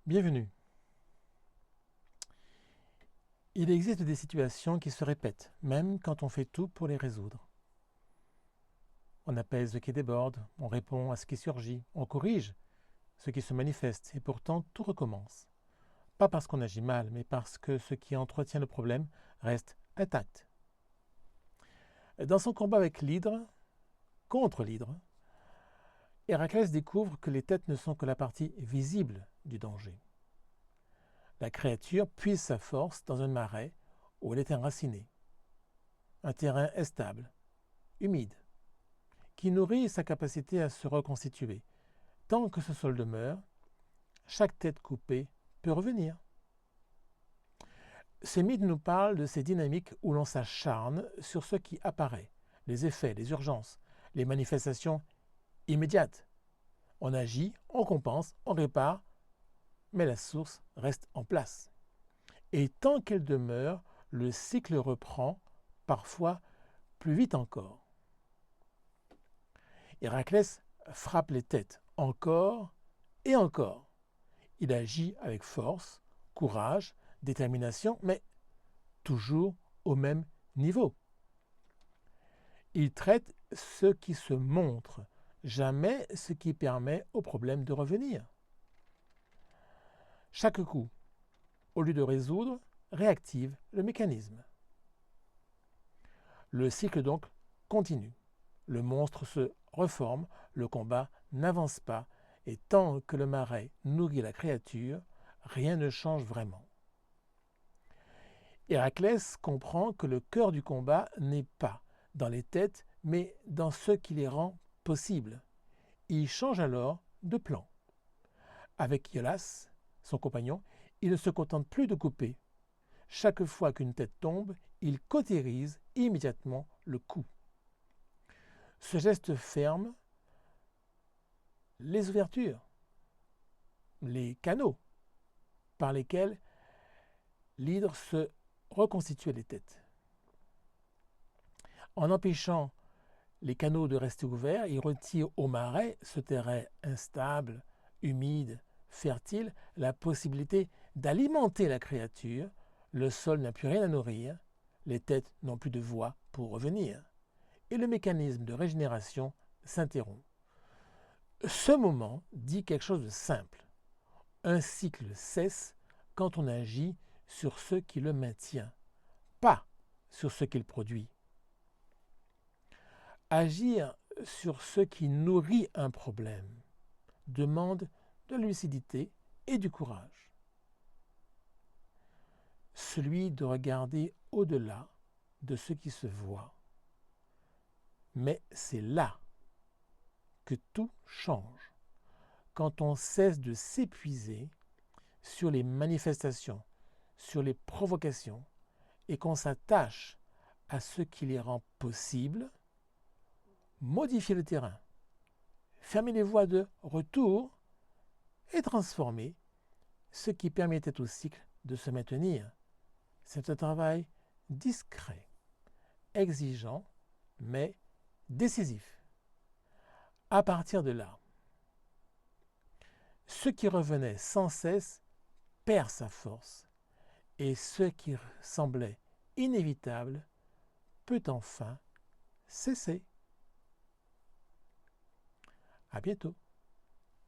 Bienvenue. Il existe des situations qui se répètent, même quand on fait tout pour les résoudre. On apaise ce qui déborde, on répond à ce qui surgit, on corrige ce qui se manifeste, et pourtant tout recommence. Pas parce qu'on agit mal, mais parce que ce qui entretient le problème reste intact. Dans son combat avec l'hydre, contre l'hydre, Héraclès découvre que les têtes ne sont que la partie visible du danger. La créature puise sa force dans un marais où elle est enracinée. Un terrain instable, humide, qui nourrit sa capacité à se reconstituer. Tant que ce sol demeure, chaque tête coupée peut revenir. Ces mythes nous parlent de ces dynamiques où l'on s'acharne sur ce qui apparaît, les effets, les urgences, les manifestations immédiates. On agit, on compense, on répare, mais la source reste en place. Et tant qu'elle demeure, le cycle reprend, parfois plus vite encore. Héraclès frappe les têtes encore et encore. Il agit avec force, courage, détermination, mais toujours au même niveau. Il traite ce qui se montre, jamais ce qui permet au problème de revenir. Chaque coup, au lieu de résoudre, réactive le mécanisme. Le cycle donc continue. Le monstre se reforme, le combat n'avance pas, et tant que le marais nourrit la créature, rien ne change vraiment. Héraclès comprend que le cœur du combat n'est pas dans les têtes, mais dans ce qui les rend possibles. Il change alors de plan. Avec Iolas, son compagnon, il ne se contente plus de couper. Chaque fois qu'une tête tombe, il cautérise immédiatement le coup. Ce geste ferme les ouvertures, les canaux par lesquels l'hydre se reconstituait les têtes. En empêchant les canaux de rester ouverts, il retire au marais, ce terrain instable, humide, fertile, la possibilité d'alimenter la créature. Le sol n'a plus rien à nourrir, les têtes n'ont plus de voie pour revenir, et le mécanisme de régénération s'interrompt. Ce moment dit quelque chose de simple. Un cycle cesse quand on agit sur ce qui le maintient, pas sur ce qu'il produit. Agir sur ce qui nourrit un problème demande de la lucidité et du courage. Celui de regarder au-delà de ce qui se voit. Mais c'est là que tout change, quand on cesse de s'épuiser sur les manifestations, sur les provocations, et qu'on s'attache à ce qui les rend possibles, modifier le terrain, fermer les voies de retour et transformer ce qui permettait au cycle de se maintenir. C'est un travail discret, exigeant, mais décisif. À partir de là, ce qui revenait sans cesse perd sa force et ce qui semblait inévitable peut enfin cesser. À bientôt.